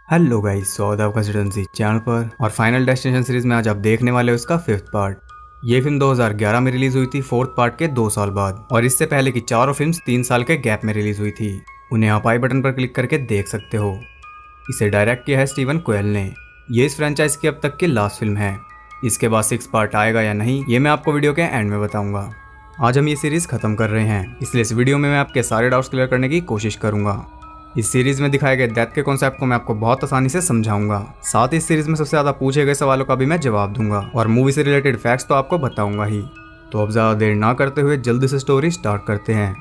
Hello guys, स्वागत है आपका सिटीजनसी चैनल पर। और फाइनल डेस्टिनेशन सीरीज में आज आप देखने वाले हो इसका 5th पार्ट। ये फिल्म 2011 में रिलीज हुई थी 4th पार्ट के 2 साल बाद, और इससे पहले की चारों फिल्म्स 3 साल के गैप में रिलीज हुई थी। उन्हें आप आई बटन पर क्लिक करके देख सकते हो। इसे डायरेक्ट किया है स्टीवन कोएल ने। ये इस फ्रेंचाइज की अब तक की लास्ट फिल्म है। इसके बाद 6 पार्ट आएगा या नहीं, ये मैं आपको वीडियो के एंड में बताऊंगा। आज हम ये सीरीज खत्म कर रहे हैं, इसलिए इस वीडियो में मैं आपके सारे डाउट्स क्लियर करने की कोशिश करूंगा। इस सीरीज में दिखाए गए डेथ के कॉन्सेप्ट को मैं आपको बहुत आसानी से समझाऊंगा। साथ ही इस सीरीज में सबसे ज्यादा पूछे गए सवालों का भी मैं जवाब दूंगा, और मूवी से रिलेटेड फैक्ट्स तो आपको बताऊंगा ही। तो अब ज्यादा देर ना करते हुए जल्दी से स्टोरी स्टार्ट करते हैं।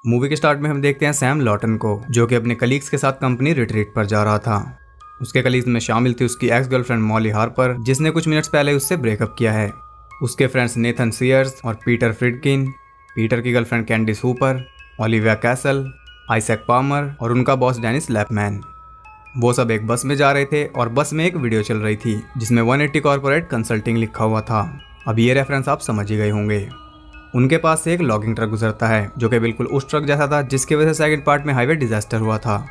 मूवी के स्टार्ट में हम देखते हैं सैम लॉटन को, जो कि अपने कलीग्स के साथ कंपनी रिट्रीट पर जा रहा था। उसके कलीग्स में शामिल थी उसकी एक्स गर्लफ्रेंड मॉली हार्पर, जिसने कुछ मिनट्स पहले उससे ब्रेकअप किया है। उसके फ्रेंड्स नेथन सीयर्स और पीटर फ्रिडकिन, पीटर की girlfriend Candice Hooper, Olivia Castle, Isaac Palmer और उनका बॉस डेनिस लैपमैन। वो सब एक बस में जा रहे थे और बस में एक वीडियो चल रही थी जिसमें 180 कॉर्पोरेट कंसल्टिंग लिखा हुआ था। अब ये रेफरेंस आप समझ ही गए होंगे। उनके पास से एक लॉगिंग ट्रक गुजरता है, जो कि बिल्कुल उस ट्रक जैसा था जिसकी वजह से सेकंड पार्ट में हाईवे डिजास्टर हुआ था।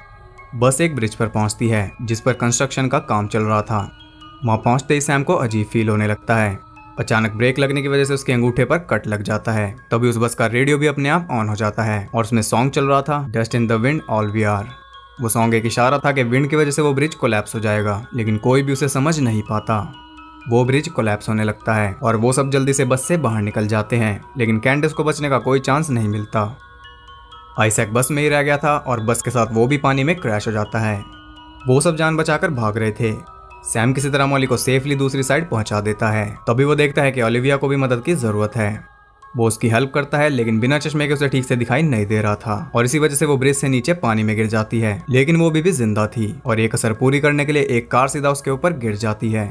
बस एक ब्रिज पर पहुंचती है जिस पर कंस्ट्रक्शन का काम चल रहा था। वहां पहुंचते ही सैम को अजीब फील होने लगता है। अचानक ब्रेक लगने की वजह से उसके अंगूठे पर कट लग जाता है। तभी उस बस का रेडियो भी अपने आप ऑन हो जाता है और उसमें सॉन्ग चल रहा था, dust in the wind all we are. वो सॉन्ग एक इशारा था कि विंड की वजह से वो ब्रिज कोलैप्स हो जाएगा, लेकिन कोई भी उसे समझ नहीं पाता। वो ब्रिज कोलैप्स होने लगता है और वो सब जल्दी से बस से बाहर निकल जाते हैं, लेकिन कैंडिस को बचने का कोई चांस नहीं मिलता। आइजैक बस में ही रह गया था और बस के साथ वो भी पानी में क्रैश हो जाता है। वो सब जान बचाकर भाग रहे थे। सैम किसी तरह मॉली को सेफली दूसरी साइड पहुंचा देता है। तभी वो देखता है कि ओलिविया को भी मदद की जरूरत है। वो उसकी हेल्प करता है, लेकिन बिना चश्मे के उसे ठीक से दिखाई नहीं दे रहा था, और इसी वजह से वो ब्रिज से नीचे पानी में गिर जाती है। लेकिन वो भी जिंदा थी और एक असर पूरी करने के लिए एक कार सीधा उसके ऊपर गिर जाती है।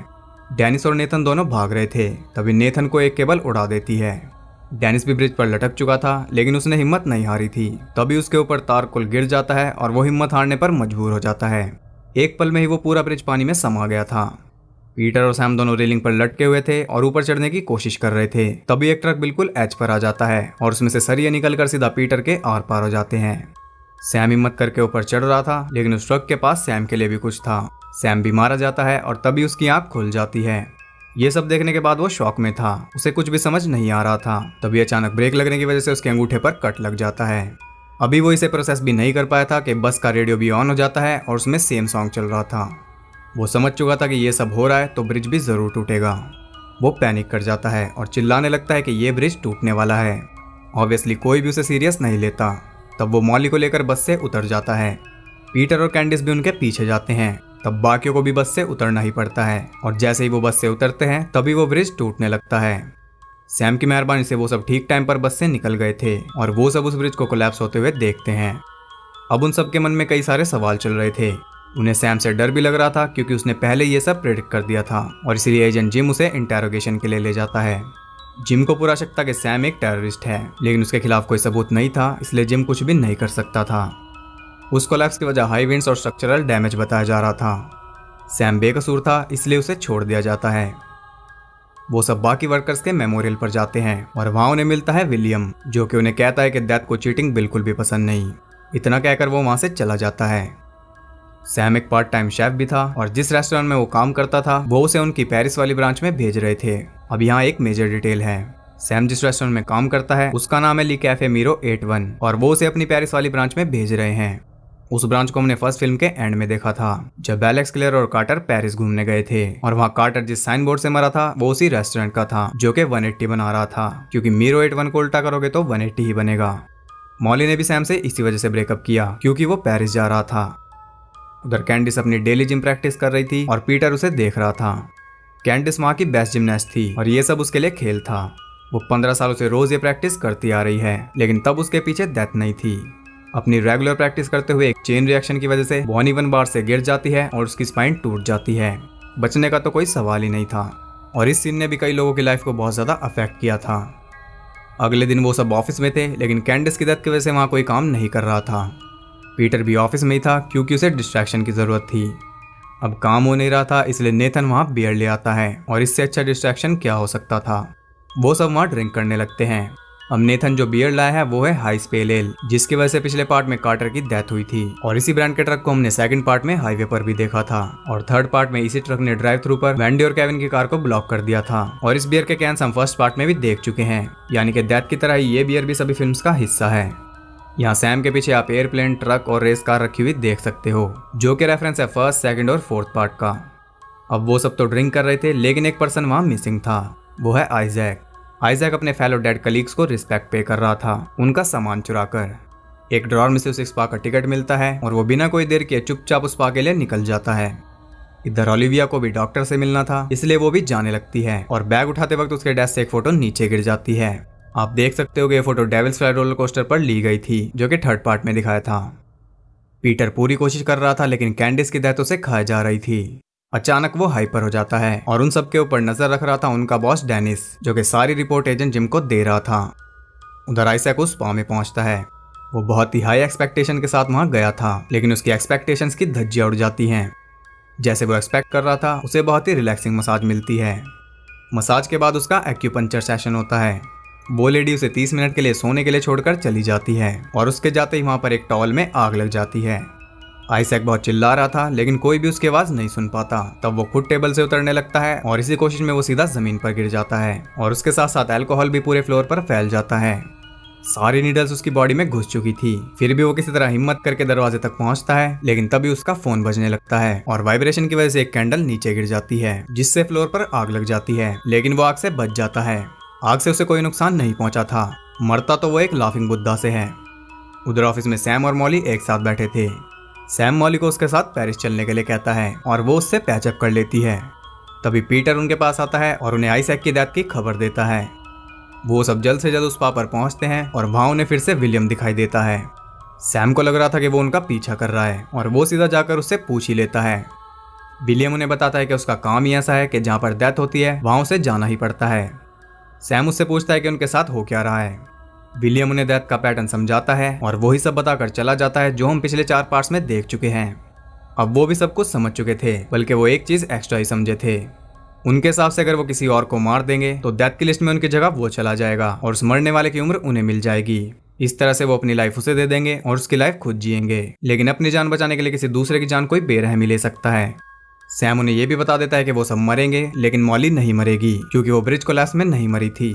डेनिस और नेथन दोनों भाग रहे थे। तभी नेथन को एक केबल उड़ा देती है। डेनिस भी ब्रिज पर लटक चुका था, लेकिन उसने हिम्मत नहीं हारी थी। तभी उसके ऊपर तार पुल गिर जाता है और वो हिम्मत हारने पर मजबूर हो जाता है। एक पल में ही वो पूरा ब्रिज पानी में समा गया था। पीटर और सैम दोनों रेलिंग पर लटके हुए थे और ऊपर चढ़ने की कोशिश कर रहे थे। तभी एक ट्रक बिल्कुल एज पर आ जाता है और उसमें से सरिये निकलकर सीधा पीटर के आर पार हो जाते हैं। सैम हिम्मत करके ऊपर चढ़ रहा था, लेकिन उस ट्रक के पास सैम के लिए भी कुछ था। सैम भी मारा जाता है और तभी उसकी आंख खुल जाती है। ये सब देखने के बाद वो शॉक में था, उसे कुछ भी समझ नहीं आ रहा था। तभी अचानक ब्रेक लगने की वजह से उसके अंगूठे पर कट लग जाता है। अभी वो इसे प्रोसेस भी नहीं कर पाया था कि बस का रेडियो भी ऑन हो जाता है और उसमें सेम सॉन्ग चल रहा था। वो समझ चुका था कि ये सब हो रहा है तो ब्रिज भी जरूर टूटेगा। वो पैनिक कर जाता है और चिल्लाने लगता है कि ये ब्रिज टूटने वाला है। ऑब्वियसली कोई भी उसे सीरियस नहीं लेता। तब वो मॉली को लेकर बस से उतर जाता है। पीटर और कैंडिस भी उनके पीछे जाते हैं। तब बाकियों को भी बस से उतरना ही पड़ता है, और जैसे ही वो बस से उतरते हैं तभी वो ब्रिज टूटने लगता है। सैम की मेहरबानी से वो सब ठीक टाइम पर बस से निकल गए थे और वो सब उस ब्रिज को कोलैप्स होते हुए देखते हैं। अब उन सब के मन में कई सारे सवाल चल रहे थे। उन्हें सैम से डर भी लग रहा था, क्योंकि उसने पहले ये सब प्रेडिक्ट कर दिया था, और इसलिए एजेंट जिम उसे इंटेरोगेशन के लिए ले जाता है। जिम को पूरा शक था कि सैम एक टेररिस्ट है, लेकिन उसके खिलाफ कोई सबूत नहीं था, इसलिए जिम कुछ भी नहीं कर सकता था। उस कोलैप्स की वजह हाई विंड्स और स्ट्रक्चरल डैमेज बताया जा रहा था। सैम बेकसूर था, इसलिए उसे छोड़ दिया जाता है। वो सब बाकी वर्कर्स के मेमोरियल पर जाते हैं और वहां उन्हें मिलता है विलियम, जो कि उन्हें कहता है कि डेथ को चीटिंग बिल्कुल भी पसंद नहीं। इतना कहकर वो वहां से चला जाता है। सैम एक पार्ट टाइम शेफ भी था, और जिस रेस्टोरेंट में वो काम करता था वो उसे उनकी पेरिस वाली ब्रांच में भेज रहे थे। अब यहाँ एक मेजर डिटेल है। सैम जिस रेस्टोरेंट में काम करता है उसका नाम है ली कैफे मीरो 81, और वो उसे अपनी पेरिस वाली ब्रांच में भेज रहे हैं। उस ब्रांच को हमने फर्स्ट फिल्म के एंड में देखा था, जब एलेक्स क्लेयर और कार्टर पेरिस घूमने गए थे, और वहाँ कार्टर जिस साइन बोर्ड से मरा था वो उसी रेस्टोरेंट का था, जो कि 180 बना रहा था, क्योंकि मीरो 81 को उल्टा करोगे तो 180 ही बनेगा। मॉली ने भी सैम से इसी वजह से ब्रेकअप किया, क्योंकि वो पेरिस जा रहा था। उधर कैंडिस अपनी डेली जिम प्रैक्टिस कर रही थी और पीटर उसे देख रहा था। कैंडिस वहाँ की बेस्ट जिमनास्ट थी और ये सब उसके लिए खेल था। वो 15 सालों से रोज ये प्रैक्टिस करती आ रही है, लेकिन तब उसके पीछे डेथ नहीं थी। अपनी रेगुलर प्रैक्टिस करते हुए एक चेन रिएक्शन की वजह से बॉनी वन बार से गिर जाती है और उसकी स्पाइन टूट जाती है। बचने का तो कोई सवाल ही नहीं था, और इस सीन ने भी कई लोगों की लाइफ को बहुत ज़्यादा अफेक्ट किया था। अगले दिन वो सब ऑफिस में थे, लेकिन कैंडिस की डेथ की वजह से वहाँ कोई काम नहीं कर रहा था। पीटर भी ऑफिस में ही था, क्योंकि उसे डिस्ट्रैक्शन की ज़रूरत थी। अब काम हो नहीं रहा था, इसलिए नेथन वहाँ बियर ले आता है, और इससे अच्छा डिस्ट्रैक्शन क्या हो सकता था। वो सब वहाँ ड्रिंक करने लगते हैं। अब नेथन जो बियर लाया है वो है हाई स्पेल एल, जिसकी वजह से पिछले पार्ट में कार्टर की डेथ हुई थी और इसी ब्रांड के ट्रक को हमने सेकंड पार्ट में हाईवे पर भी देखा था और थर्ड पार्ट में इसी ट्रक ने ड्राइव थ्रू पर वेंडी और केविन की कार को ब्लॉक कर दिया था। और इस बियर के कैंस हम फर्स्ट पार्ट में भी देख चुके हैं, यानी कि डेथ की तरह ही ये बियर भी सभी फिल्म्स का हिस्सा है। यहाँ सैम के पीछे आप एयरप्लेन, ट्रक और रेस कार रखी हुई देख सकते हो, जो कि रेफरेंस है फर्स्ट, सेकंड और फोर्थ पार्ट का। अब वो सब तो ड्रिंक कर रहे थे, लेकिन एक पर्सन वहाँ मिसिंग था, वो है आइजैक। आइजैक अपने फेलो डेड कलीग्स को रिस्पेक्ट पे कर रहा था, उनका सामान चुराकर। एक ड्रॉर में से उसे स्पा का टिकट मिलता है और वो बिना कोई देर के चुपचाप उस स्पा के लिए निकल जाता है। इधर ओलिविया को भी डॉक्टर से मिलना था, इसलिए वो भी जाने लगती है और बैग उठाते वक्त उसके डेस्क से एक फोटो नीचे गिर जाती है। आप देख सकते हो कि ये photo Devil's Fly roller coaster पर ली गई थी, जो कि थर्ड पार्ट में दिखाया था। पीटर पूरी कोशिश कर रहा था, लेकिन कैंडिस की डेथ उसे खाई जा रही थी। अचानक वो हाइपर हो जाता है और उन सबके ऊपर नजर रख रहा था उनका बॉस डेनिस, जो कि सारी रिपोर्ट एजेंट जिम को दे रहा था। उधर आइजैक उस स्पा में पहुंचता है। वो बहुत ही हाई एक्सपेक्टेशन के साथ वहां गया था, लेकिन उसकी एक्सपेक्टेशंस की धज्जियां उड़ जाती हैं। जैसे वो एक्सपेक्ट कर रहा था, उसे बहुत ही रिलैक्सिंग मसाज मिलती है। मसाज के बाद उसका एक्यूपंक्चर सेशन होता है। वो लेडी उसे 30 मिनट के लिए सोने के लिए छोड़कर चली जाती है और उसके जाते ही वहां पर एक टॉवल में आग लग जाती है। आइजैक बहुत चिल्ला रहा था, लेकिन कोई भी उसकी आवाज नहीं सुन पाता। तब वो खुद टेबल से उतरने लगता है और इसी कोशिश में वो सीधा जमीन पर गिर जाता है और उसके साथ साथ अल्कोहल भी पूरे फ्लोर पर फैल जाता है। सारी नीडल्स उसकी बॉडी में घुस चुकी थी। फिर भी वो किसी तरह हिम्मत करके दरवाजे तक पहुंचता है, लेकिन तभी उसका फोन बजने लगता है और वाइब्रेशन की वजह से एक कैंडल नीचे गिर जाती है, जिससे फ्लोर पर आग लग जाती है। लेकिन वो आग से बच जाता है। आग से उसे कोई नुकसान नहीं पहुंचा था, मरता तो वो एक लाफिंग बुद्धा से है। उधर ऑफिस में सैम और मॉली एक साथ बैठे थे। सैम मॉली को उसके साथ पेरिस चलने के लिए कहता है और वो उससे पैचअप कर लेती है। तभी पीटर उनके पास आता है और उन्हें आइजैक की डेथ की खबर देता है। वो सब जल्द से जल्द उस स्पा पर पहुंचते हैं और वहां उन्हें फिर से विलियम दिखाई देता है। सैम को लग रहा था कि वो उनका पीछा कर रहा है और वो सीधा जाकर उससे पूछ ही लेता है। विलियम उन्हें बताता है कि उसका काम ही ऐसा है कि जहाँ पर डेथ होती है वहां उसे जाना ही पड़ता है। सैम उससे पूछता है कि उनके साथ हो क्या रहा है। विलियम उन्हें डेथ का पैटर्न समझाता है और वही सब बताकर चला जाता है जो हम पिछले 4 पार्ट्स में देख चुके हैं। अब वो भी सब कुछ समझ चुके थे, बल्कि वो एक चीज एक्स्ट्रा ही समझे थे। उनके हिसाब से अगर वो किसी और को मार देंगे तो डेथ की लिस्ट में उनकी जगह वो चला जाएगा और उस मरने वाले की उम्र उन्हें मिल जाएगी। इस तरह से वो अपनी लाइफ उसे दे देंगे और उसकी लाइफ खुद जिएंगे। लेकिन अपनी जान बचाने के लिए किसी दूसरे की जान कोई बेरहमी ले सकता है। सैम उन्हें यह भी बता देता है कि वो सब मरेंगे, लेकिन मॉली नहीं मरेगी, क्योंकि वो ब्रिज कोलैप्स में नहीं मरी थी।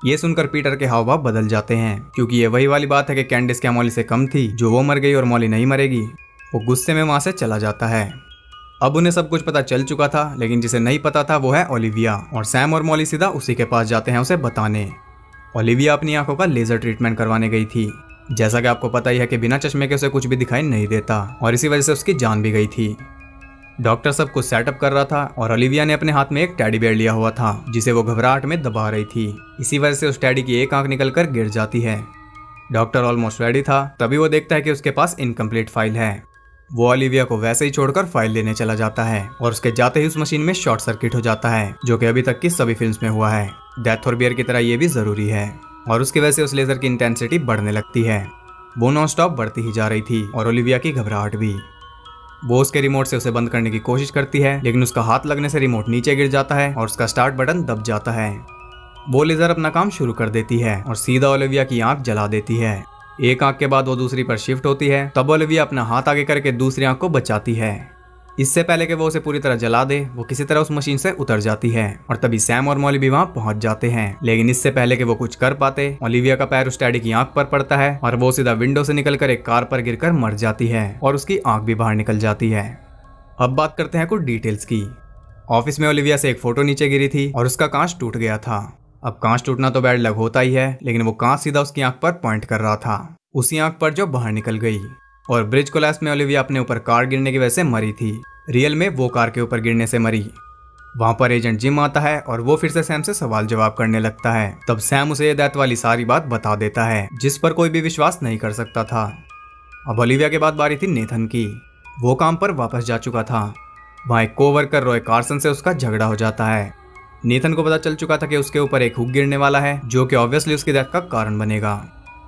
ये सुनकर पीटर के हाव भाव बदल जाते हैं, क्योंकि ये वही वाली बात है कि कैंडिस क्या मॉली से कम थी जो वो मर गई और मॉली नहीं मरेगी। वो गुस्से में वहां से चला जाता है। अब उन्हें सब कुछ पता चल चुका था, लेकिन जिसे नहीं पता था वो है ओलिविया, और सैम और मॉली सीधा उसी के पास जाते हैं उसे बताने। ओलिविया अपनी आंखों का लेजर ट्रीटमेंट करवाने गई थी। जैसा कि आपको पता ही है कि बिना चश्मे के उसे कुछ भी दिखाई नहीं देता और इसी वजह से उसकी जान भी गई थी। डॉक्टर सब कुछ सेटअप कर रहा था और ओलिविया ने अपने हाथ में एक टेडी बेयर लिया हुआ था, जिसे वो घबराहट में दबा रही थी। इसी वजह से उस टेडी की एक आंख निकलकर गिर जाती है। डॉक्टर ऑलमोस्ट रेडी था, तभी वो देखता है कि उसके पास इनकम्प्लीट फाइल है। वो ओलिविया को वैसे ही छोड़कर फाइल लेने चला जाता है और उसके जाते ही उस मशीन में शॉर्ट सर्किट हो जाता है, जो कि अभी तक की सभी फिल्म्स में हुआ है। डेथ और बियर की तरह ये भी जरूरी है और उसकी वजह से उस लेजर की इंटेंसिटी बढ़ने लगती है। वो नॉन स्टॉप बढ़ती ही जा रही थी और ओलिविया की घबराहट भी। वो उसके रिमोट से उसे बंद करने की कोशिश करती है, लेकिन उसका हाथ लगने से रिमोट नीचे गिर जाता है और उसका स्टार्ट बटन दब जाता है। वो लेजर अपना काम शुरू कर देती है और सीधा ओलिविया की आंख जला देती है। एक आंख के बाद वो दूसरी पर शिफ्ट होती है। तब ओलिविया अपना हाथ आगे करके दूसरी आंख को बचाती है। इससे पहले कि वो उसे पूरी तरह जला दे, वो किसी तरह उस मशीन से उतर जाती है और तभी सैम और मॉली भी वहां पहुंच जाते हैं। लेकिन इससे पहले कि वो कुछ कर पाते, ओलिविया का पैर उस टेडी की आंख पर पड़ता है और वो सीधा विंडो से निकलकर एक कार पर गिरकर मर जाती है और उसकी आंख भी बाहर निकल जाती है। अब बात करते हैं कुछ डिटेल्स की। ऑफिस में ओलिविया से एक फोटो नीचे गिरी थी और उसका कांच टूट गया था। अब कांच टूटना तो बैड लक होता ही है, लेकिन वो कांच सीधा उसकी आंख पर पॉइंट कर रहा था, उसी आंख पर जो बाहर निकल गई। और ब्रिज कोलैप्स में ओलिविया अपने ऊपर कार गिरने की वजह से मरी थी। रियल में वो कार के ऊपर गिरने से मरी। वहां पर एजेंट जिम आता है और वो फिर से सैम से सवाल जवाब करने लगता है। तब सैम उसे ये डेथ वाली सारी बात बता देता है, जिस पर कोई भी विश्वास नहीं कर सकता था। अब ओलिविया के बाद बारी थी नेथन की। वो काम पर वापस जा चुका था। वहां एक कोवर्कर रॉय कार्सन से उसका झगड़ा हो जाता है। नेथन को पता चल चुका था कि उसके ऊपर एक हुक गिरने वाला है, जो कि ऑब्वियसली उसकी डेथ का कारण बनेगा।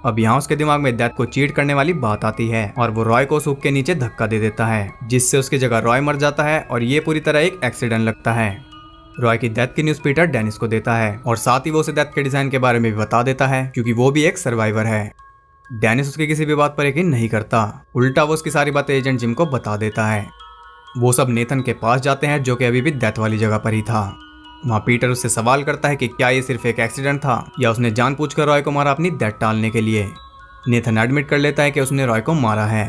अब यहाँ उसके दिमाग में डेथ को चीट करने वाली बात आती है और वो रॉय को उस हुक के नीचे धक्का दे देता है, जिससे उसकी जगह रॉय मर जाता है और ये पूरी तरह एक एक्सीडेंट लगता है। रॉय की डेथ की न्यूज पीटर डेनिस को देता है और साथ ही वो उसे डेथ के डिजाइन के बारे में भी बता देता है क्योंकि वो भी एक सर्वाइवर है। डेनिस उसकी किसी भी बात पर यकीन नहीं करता, उल्टा वो उसकी सारी बातें एजेंट जिम को बता देता है। वो सब नेथन के पास जाते हैं जो कि अभी भी डेथ वाली जगह पर ही था। वहाँ पीटर उससे सवाल करता है कि क्या ये सिर्फ एक एक्सीडेंट था या उसने जानबूझकर रॉय को मारा अपनी डेथ टालने के लिए। नेथन एडमिट कर लेता है कि उसने रॉय को मारा है।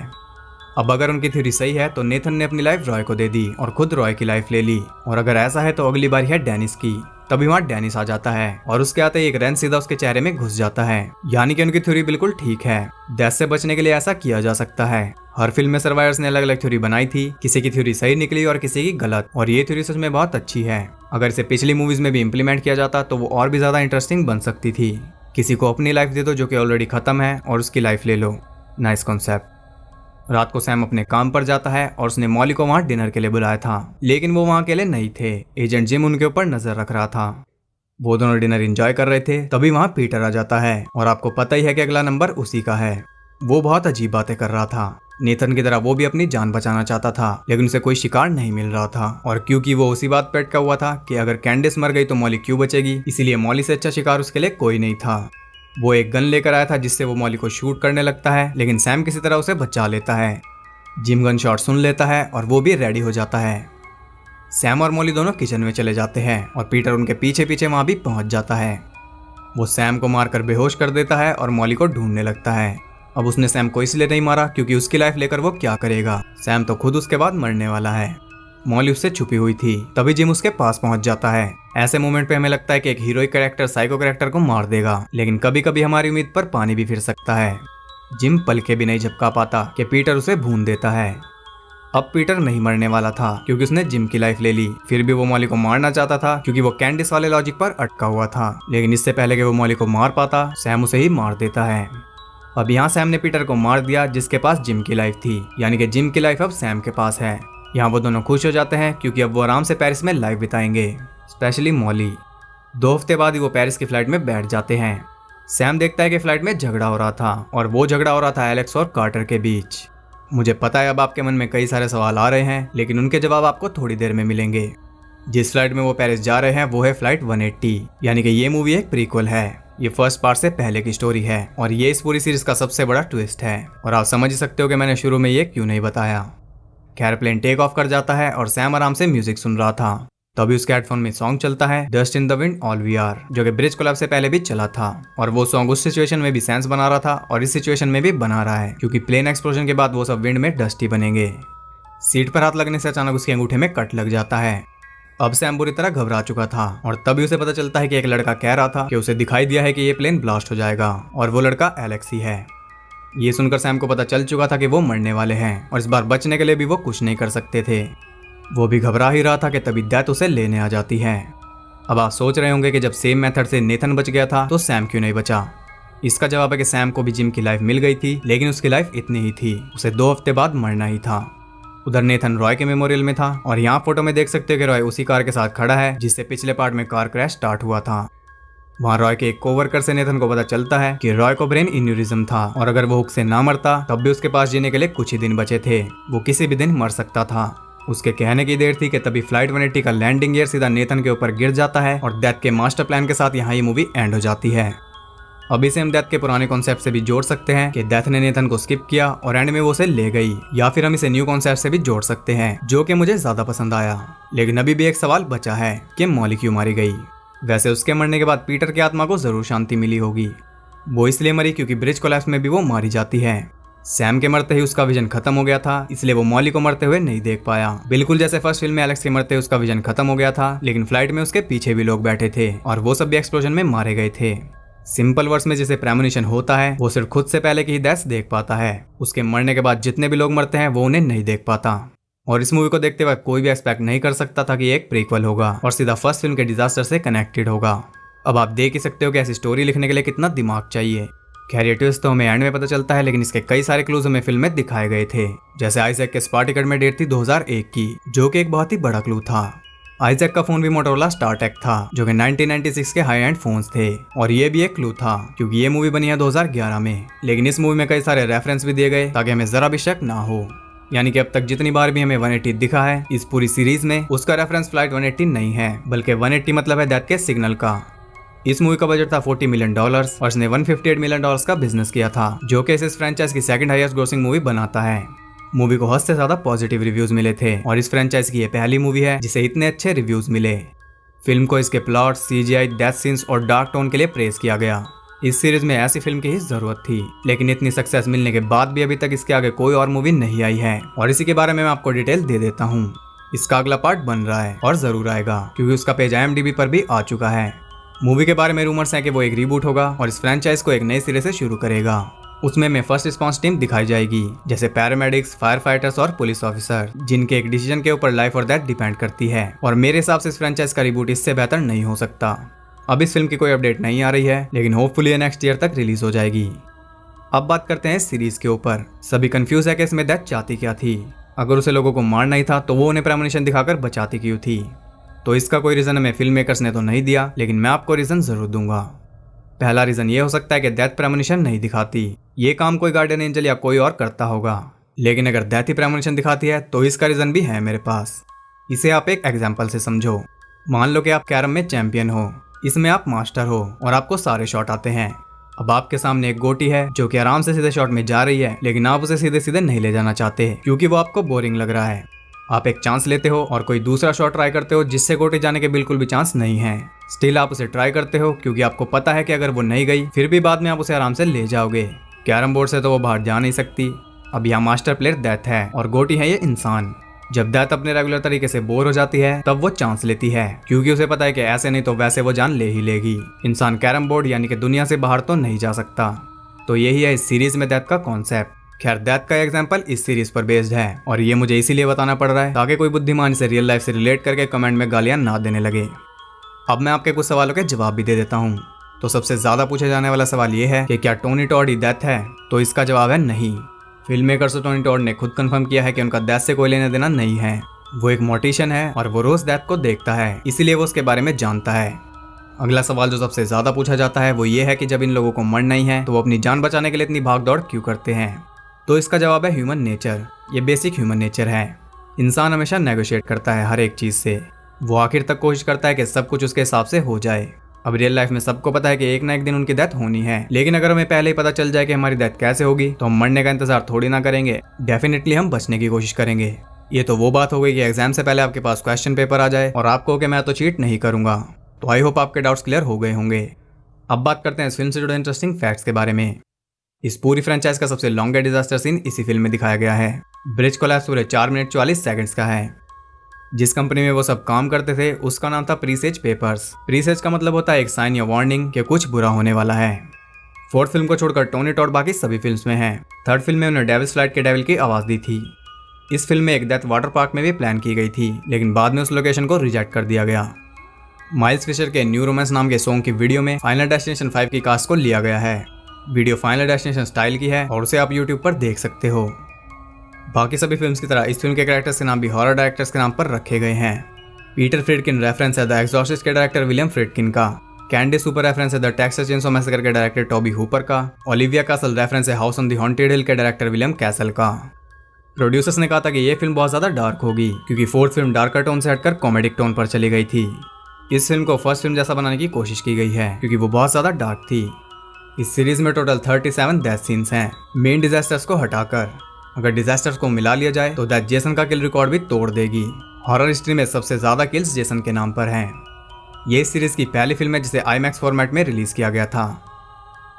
अब अगर उनकी थ्योरी सही है तो नेथन ने अपनी लाइफ रॉय को दे दी और खुद रॉय की लाइफ ले ली, और अगर ऐसा है तो अगली बारी है डेनिस की। तभी वहाँ डेनिस आ जाता है और उसके आते ही एक रेंच सीधा उसके चेहरे में घुस जाता है, यानी कि उनकी थ्योरी बिल्कुल ठीक है। डेथ से बचने के लिए ऐसा किया जा सकता है। हर फिल्म में सर्वाइवर्स ने अलग अलग थ्योरी बनाई थी, किसी की थ्योरी सही निकली और किसी की गलत, और ये थ्योरी सच में बहुत अच्छी है। अगर इसे पिछली मूवीज में भी इम्प्लीमेंट किया जाता तो वो और भी ज्यादा इंटरेस्टिंग बन सकती थी। किसी को अपनी लाइफ दे दो जो कि ऑलरेडी खत्म है और उसकी लाइफ ले लो। Nice concept. रात को सैम अपने काम पर जाता है और उसने मॉली को वहाँ डिनर के लिए बुलाया था, लेकिन वो वहाँ अकेले नहीं थे। एजेंट जिम उनके ऊपर नजर रख रहा था। वो दोनों डिनर एंजॉय कर रहे थे, तभी वहाँ पीटर आ जाता है और आपको पता ही है कि अगला नंबर उसी का है। वो बहुत अजीब बातें कर रहा था। नेथन की तरह वो भी अपनी जान बचाना चाहता था, लेकिन उसे कोई शिकार नहीं मिल रहा था, और क्योंकि वो उसी बात पर अटका हुआ था कि अगर कैंडिस मर गई तो मॉली क्यों बचेगी, इसीलिए मॉली से अच्छा शिकार उसके लिए कोई नहीं था। वो एक गन लेकर आया था जिससे वो मॉली को शूट करने लगता है, लेकिन सैम किसी तरह उसे बचा लेता है। जिम गन शॉट सुन लेता है और वो भी रेडी हो जाता है। सैम और मॉली दोनों किचन में चले जाते हैं और पीटर उनके पीछे पीछे वहां भी पहुंच जाता है। वो सैम को मारकर बेहोश कर देता है और मॉली को ढूंढने लगता है। अब उसने सैम को इसलिए नहीं मारा क्योंकि उसकी लाइफ लेकर वो क्या करेगा, सैम तो खुद उसके बाद मरने वाला है। मॉली उससे छुपी हुई थी, तभी जिम उसके पास पहुंच जाता है। ऐसे मोमेंट पे हमें लगता है कि एक हीरोइक कैरेक्टर साइको कैरेक्टर को मार देगा, लेकिन कभी कभी हमारी उम्मीद पर पानी भी फिर सकता है। जिम पल के भी नहीं झपका पाता कि पीटर उसे भून देता है। अब पीटर नहीं मरने वाला था क्योंकि उसने जिम की लाइफ ले ली। फिर भी वो मॉली को मारना चाहता था क्योंकि वो कैंडिस वाले लॉजिक पर अटका हुआ था, लेकिन इससे पहले कि वो मॉली को मार पाता, सैम उसे ही मार देता है। अब यहाँ सैम ने पीटर को मार दिया जिसके पास जिम की लाइफ थी, यानी कि जिम की लाइफ अब सैम के पास है। यहाँ वो दोनों खुश हो जाते हैं क्योंकि अब वो आराम से पेरिस में लाइफ बिताएंगे, स्पेशली मॉली। 2 हफ्ते बाद ही वो पेरिस की फ्लाइट में बैठ जाते हैं। सैम देखता है कि फ्लाइट में झगड़ा हो रहा था, और वो झगड़ा हो रहा था एलेक्स और कार्टर के बीच। मुझे पता है अब आपके मन में कई सारे सवाल आ रहे हैं, लेकिन उनके जवाब आपको थोड़ी देर में मिलेंगे। जिस फ्लाइट में वो पेरिस जा रहे हैं वो है फ्लाइट 180, यानी कि ये मूवी एक प्रीक्वल है। ये फर्स्ट पार्ट से पहले की स्टोरी है और ये इस पूरी सीरीज का सबसे बड़ा ट्विस्ट है, और आप समझ ही सकते हो कि मैंने शुरू में ये क्यों नहीं बताया। खैर, प्लेन टेक ऑफ कर जाता है और सैम आराम से म्यूजिक सुन रहा था। तभी उसके हेडफोन में सॉन्ग चलता है dust in the wind all we are, जो कि ब्रिज कोलैप्स से पहले भी चला था, और वो सॉन्ग उस सिचुएशन में भी सेंस बना रहा था और इस सिचुएशन में भी बना रहा है क्योंकि प्लेन एक्सप्लोजन के बाद वो सब विंड में डस्ट ही बनेंगे। सीट पर हाथ लगने से अचानक उसके अंगूठे में कट लग जाता है। अब सैम बुरी तरह घबरा चुका था और तभी उसे पता चलता है कि एक लड़का कह रहा था कि उसे दिखाई दिया है कि ये प्लेन ब्लास्ट हो जाएगा, और वो लड़का एलेक्स ही है। ये सुनकर सैम को पता चल चुका था कि वो मरने वाले हैं और इस बार बचने के लिए भी वो कुछ नहीं कर सकते थे। वो भी घबरा ही रहा था कि तभी डेथ उसे लेने आ जाती है। अब आप सोच रहे होंगे कि जब सेम मेथड से नेथन बच गया था तो सैम क्यों नहीं बचा। इसका जवाब है कि सैम को भी जिम की लाइफ मिल गई थी, लेकिन उसकी लाइफ इतनी ही थी, उसे 2 हफ्ते बाद मरना ही था। उधर नेथन रॉय के मेमोरियल में था, और यहाँ फोटो में देख सकते हो कि रॉय उसी कार के साथ खड़ा है जिससे पिछले पार्ट में कार क्रैश स्टार्ट हुआ था। वहाँ रॉय के एक कोवर्कर से नेथन को पता चलता है कि रॉय को ब्रेन इन्यूरिज्म था, और अगर वो हुक से ना मरता तब भी उसके पास जीने के लिए कुछ ही दिन बचे थे। वो किसी भी दिन मर सकता था। उसके कहने की देर थी कि तभी फ्लाइट 180 का लैंडिंग गियर सीधा नेथन के ऊपर गिर जाता है, और डेथ के मास्टर प्लान के साथ यहाँ ये मूवी एंड हो जाती है। अब इसे हम डेथ के पुराने कॉन्सेप्ट से भी जोड़ सकते हैं कि डेथ ने नेथन को स्किप किया और एंड में वो उसे ले गई, या फिर हम इसे न्यू कॉन्सेप्ट से भी जोड़ सकते हैं जो कि मुझे ज्यादा पसंद आया। लेकिन अभी भी एक सवाल बचा है कि मॉली क्यों मारी गई। वैसे उसके मरने के बाद पीटर की आत्मा को जरूर शांति मिली होगी। वो इसलिए मरी क्योंकि ब्रिज कोलैप्स में भी वो मारी जाती है। सैम के मरते ही उसका विजन खत्म हो गया था, इसलिए वो मॉली को मरते हुए नहीं देख पाया। बिल्कुल जैसे फर्स्ट फिल्म में एलेक्स के मरते उसका विजन खत्म हो गया था, लेकिन फ्लाइट में उसके पीछे भी लोग बैठे थे और वो सब भी एक्सप्लोजन में मारे गए थे। सिंपल वर्ड्स में जिसे प्रेमोनिशन होता है, वो सिर्फ खुद से पहले की ही डेथ देख पाता है। उसके मरने के बाद जितने भी लोग मरते हैं वो उन्हें नहीं देख पाता। और इस मूवी को देखते वक्त कोई भी एक्सपेक्ट नहीं कर सकता था कि एक प्रीक्वल होगा और सीधा फर्स्ट फिल्म के डिजास्टर से कनेक्टेड होगा। अब आप देख ही सकते हो कि ऐसी स्टोरी लिखने के लिए कितना दिमाग चाहिए। खैर, ये ट्विस्ट तो हमें एंड में पता चलता है, लेकिन इसके कई सारे क्लूज हमें फिल्म में दिखाए गए थे। जैसे आइजैक के स्पार्टिकट में डेट थी 2001 की, जो कि एक बहुत ही बड़ा क्लू था। आइजैक का फोन भी मोटोरोला स्टारटेक था, जो कि 1996 के हाई एंड फोन्स थे, और ये भी एक क्लू था क्योंकि ये मूवी बनी है 2011 में। लेकिन इस मूवी में कई सारे रेफरेंस भी दिए गए ताकि हमें जरा भी शक ना हो। यानी कि अब तक जितनी बार भी हमें 180 दिखा है इस पूरी सीरीज में, उसका रेफरेंस फ्लाइट 180 नहीं है, बल्कि 180 मतलब है डेथ के सिग्नल का। इस मूवी का बजट था $40 मिलियन और इसने $158 मिलियन का बिजनेस किया था, जो कि इस फ्रेंचाइज की सेकंड हाईएस्ट ग्रोसिंग मूवी बनाता है। मूवी को हद से ज्यादा पॉजिटिव रिव्यूज मिले थे और इस फ्रेंचाइज की ये पहली मूवी है जिसे इतने अच्छे रिव्यूज मिले। फिल्म को इसके प्लॉट, CGI, डेथ सीन्स और डार्क टोन के लिए प्रेज किया गया। इस सीरीज में ऐसी फिल्म की ही जरूरत थी, लेकिन इतनी सक्सेस मिलने के बाद भी अभी तक इसके आगे कोई और मूवी नहीं आई है और इसी के बारे में मैं आपको डिटेल दे देता हूँ। इसका अगला पार्ट बन रहा है और जरूर आएगा, क्योंकि उसका पेज IMDb पर भी आ चुका है। मूवी के बारे में रूमर्स हैं कि वो एक रीबूट होगा और इस फ्रेंचाइज को एक नए सिरे से शुरू करेगा। उसमें में फर्स्ट रिस्पांस टीम दिखाई जाएगी, जैसे पैरामेडिक्स, फायर फाइटर्स और पुलिस ऑफिसर, जिनके एक डिसीजन के ऊपर लाइफ और डेथ डिपेंड करती है। और मेरे हिसाब से इस फ्रेंचाइज का रिबूट इससे बेहतर नहीं हो सकता। अब इस फिल्म की कोई अपडेट नहीं आ रही है, लेकिन होपफुली नेक्स्ट ईयर तक रिलीज हो जाएगी। अब बात करते हैं सीरीज के ऊपर। सभी कंफ्यूज है कि इसमें डेथ चाहती क्या थी। अगर उसे लोगों को मारना ही था तो वो उन्हें प्रेमोनिशन दिखाकर बचाती क्यों थी। तो इसका कोई रीजन हमें फिल्म मेकर्स ने तो नहीं दिया, लेकिन मैं आपको रीजन जरूर दूंगा। पहला रीजन ये हो सकता है कि डेथ प्रेमोनिशन नहीं दिखाती, ये काम कोई गार्डियन एंजल या कोई और करता होगा। लेकिन अगर डेथ ही प्रेमोनिशन दिखाती है तो इसका रीजन भी है मेरे पास। इसे आप एक एग्जाम्पल से समझो। मान लो कि आप कैरम में चैंपियन हो, इसमें आप मास्टर हो और आपको सारे शॉट आते हैं। अब आपके सामने एक गोटी है जो कि आराम से सीधे शॉट में जा रही है, लेकिन आप उसे सीधे सीधे नहीं ले जाना चाहते क्योंकि वो आपको बोरिंग लग रहा है। आप एक चांस लेते हो और कोई दूसरा शॉट ट्राई करते हो जिससे गोटी जाने के बिल्कुल भी चांस नहीं है। स्टिल आप उसे ट्राई करते हो क्योंकि आपको पता है कि अगर वो नहीं गई फिर भी बाद में आप उसे आराम से ले जाओगे। कैरम बोर्ड से तो वो बाहर जा नहीं सकती। अब यहाँ मास्टर प्लेयर डेथ है और गोटी है ये इंसान। जब डेथ अपने रेगुलर तरीके से बोर हो जाती है तब वो चांस लेती है, क्योंकि उसे पता है कि ऐसे नहीं तो वैसे वो जान ले ही लेगी। इंसान कैरम बोर्ड यानी कि दुनिया से बाहर तो नहीं जा सकता। तो यही है इस सीरीज में डेथ का कॉन्सेप्ट। खैर, डेथ का एग्जाम्पल इस सीरीज पर बेस्ड है और ये मुझे इसीलिए बताना पड़ रहा है ताकि कोई बुद्धिमान इसे रियल लाइफ से रिलेट करके कमेंट में गालियां ना देने लगे। अब मैं आपके कुछ सवालों के जवाब भी दे देता हूँ। तो सबसे ज्यादा पूछा जाने वाला सवाल ये है कि क्या टोनी टॉड ही डेथ है? तो इसका जवाब है नहीं। फिल्म मेकर्स टोनी टॉड ने खुद कंफर्म किया है कि उनका डेथ से कोई लेना देना नहीं है। वो एक मोटिशियन है और वो रोज डेथ को देखता है, इसीलिए वो उसके बारे में जानता है। अगला सवाल जो सबसे ज्यादा पूछा जाता है वो ये है कि जब इन लोगों को मरना ही है तो वो अपनी जान बचाने के लिए इतनी भाग दौड़ क्यों करते हैं? तो इसका जवाब है ह्यूमन नेचर। ये बेसिक ह्यूमन नेचर है। इंसान हमेशा नेगोशिएट करता है हर एक चीज से। वो आखिर तक कोशिश करता है कि सब कुछ उसके हिसाब से हो जाए। अब रियल लाइफ में सबको पता है कि एक ना एक दिन उनकी डेथ होनी है, लेकिन अगर हमें पहले ही पता चल जाए कि हमारी डेथ कैसे होगी तो हम मरने का इंतजार थोड़ी ना करेंगे। डेफिनेटली हम बचने की कोशिश करेंगे। ये तो वो बात हो गई कि एग्जाम से पहले आपके पास क्वेश्चन पेपर आ जाए और आपको कि मैं तो चीट नहीं करूंगा। तो आई होप आपके डाउट्स क्लियर हो गए होंगे। अब बात करते हैं इस फिल्म से जुड़े इंटरेस्टिंग फैक्ट्स के बारे में। इस पूरी फ्रेंचाइज का सबसे लॉन्गेस्ट डिजास्टर सीन इसी फिल्म में दिखाया गया है। ब्रिज कोलैप्स पूरे 4 मिनट 44 सेकंड्स का है। जिस कंपनी में वो सब काम करते थे उसका नाम था प्रीसेज पेपर्स। प्रीसेज का मतलब होता है एक साइन या वार्निंग कि कुछ बुरा होने वाला है। फोर्थ फिल्म को छोड़कर टोनी टॉड बाकी सभी फिल्म्स में है। थर्ड फिल्म में उन्होंने डेविल्स फ्लाइट के डेविल की आवाज दी थी। इस फिल्म में एक डेथ वाटर पार्क में भी प्लान की गई थी, लेकिन बाद में उस लोकेशन को रिजेक्ट कर दिया गया। माइल्स फिशर के न्यू रोमांस नाम के सॉन्ग की वीडियो में फाइनल डेस्टिनेशन 5 की कास्ट को लिया गया है। वीडियो फाइनल डेस्टिनेशन स्टाइल की है और उसे आप यूट्यूब पर देख सकते हो। बाकी सभी फिल्म्स की तरह इस फिल्म के कैरेक्टर्स के नाम भी हॉरर डायरेक्टर्स के नाम पर रखे गए हैं। पीटर फ्रिडकिन रेफरेंस है द एग्जॉर्सिस्ट के डायरेक्टर विलियम फ्रिडकिन का। कैंडी सुपर रेफरेंस है द टेक्सास चेनसॉ मैसेकर के डायरेक्टर टॉबी हुपर का। ओलिविया कैसल रेफरेंस है हाउस ऑन द हॉन्टेड हिल के डायरेक्टर विलियम कैसल का। प्रोड्यूसर्स ने कहा था कि ये फिल्म बहुत ज्यादा डार्क होगी, क्योंकि फोर्थ फिल्म डार्कर टोन से हटकर कॉमेडिक टोन पर चली गई थी। इस फिल्म को फर्स्ट फिल्म जैसा बनाने की कोशिश की गई है, क्योंकि वो बहुत ज्यादा डार्क थी। इस सीरीज में टोटल 37 डेथ सीन्स हैं, मेन डिजास्टर्स को हटाकर। अगर डिजास्टर्स को मिला लिया जाए तो दैट जेसन का किल रिकॉर्ड भी तोड़ देगी। हॉरर हिस्ट्री में सबसे ज्यादा किल्स जेसन के नाम पर हैं। ये इस सीरीज की पहली फिल्म है जिसे IMAX फॉर्मेट में रिलीज किया गया था।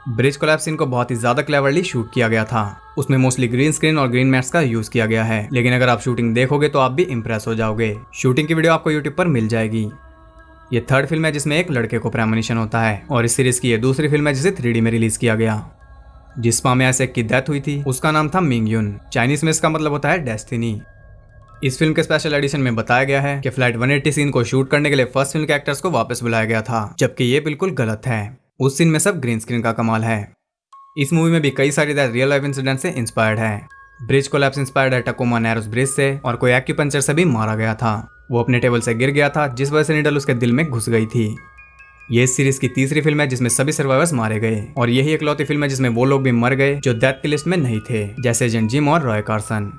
ब्रिज कोलैप्स सीन को बहुत ही ज्यादा क्लेवरली शूट किया गया था। उसमें मोस्टली ग्रीन स्क्रीन और ग्रीन मैट्स का यूज किया गया है, लेकिन अगर आप शूटिंग देखोगे तो आप भी इंप्रेस हो जाओगे। शूटिंग की वीडियो आपको यूट्यूब पर मिल जाएगी। ये थर्ड फिल्म है जिसमें एक लड़के को प्रेमोनिशन होता है और इस सीरीज की ये दूसरी फिल्म है जिसे 3D में रिलीज किया गया। जिस स्पा में ऐसे की डेथ हुई थी उसका नाम था मिंग युन। चाइनीज में इसका मतलब होता है डेस्टिनी। इस फिल्म के स्पेशल एडिशन में बताया गया है कि फ्लाइट 180 सीन को शूट करने के लिए फर्स्ट फिल्म के एक्टर्स को वापस बुलाया गया था, जबकि ये बिल्कुल गलत है। उस सीन में सब ग्रीन स्क्रीन का कमाल है। इस मूवी में भी कई सारी डेथ रियल लाइफ इंसिडेंट से इंस्पायर्ड है। ब्रिज कोलैप्स इंस्पायर्ड है टकोमा नैरोस ब्रिज से, और कोई एक्यूपंक्चर से भी मारा गया था। वो अपने टेबल से गिर गया था जिस वजह से नीडल उसके दिल में घुस गई थी। ये इस सीरीज की तीसरी फिल्म है जिसमें सभी सर्वाइवर्स मारे गए, और यही इकलौती फिल्म है जिसमें वो लोग भी मर गए जो डेथ की लिस्ट में नहीं थे, जैसे एजेंट जिम और रॉय कार्सन।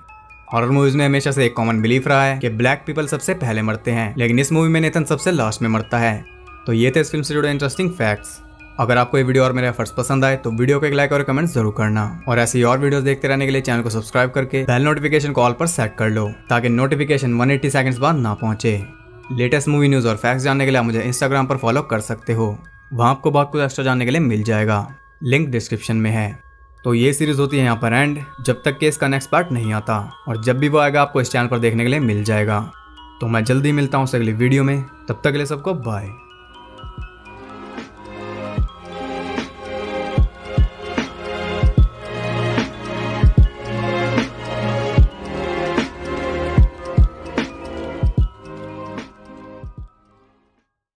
हॉरर मूवीज में हमेशा से एक कॉमन बिलीफ रहा है कि ब्लैक पीपल सबसे पहले मरते हैं, लेकिन इस मूवी में नेथन सबसे लास्ट में मरता है। तो ये थे इस फिल्म से जुड़े इंटरेस्टिंग फैक्ट्स। अगर आपको ये वीडियो और मेरे एफर्ट्स पसंद आए तो वीडियो को एक लाइक और कमेंट जरूर करना, और ऐसी और वीडियोस देखते रहने के लिए चैनल को सब्सक्राइब करके बेल नोटिफिकेशन को ऑल पर सेट कर लो, ताकि नोटिफिकेशन 180 सेकंड्स बाद ना पहुंचे। लेटेस्ट मूवी न्यूज़ और फैक्ट्स जानने के लिए आप मुझे इंस्टाग्राम पर फॉलो कर सकते हो, वहाँ आपको बहुत कुछ एक्स्ट्रा जानने के लिए मिल जाएगा, लिंक डिस्क्रिप्शन में है। तो ये सीरीज होती है यहाँ पर एंड, जब तक कि इसका नेक्स्ट पार्ट नहीं आता, और जब भी वो आएगा आपको इस चैनल पर देखने के लिए मिल जाएगा। तो मैं जल्दी मिलता हूँ अगली वीडियो में, तब तक के लिए सबको बाय।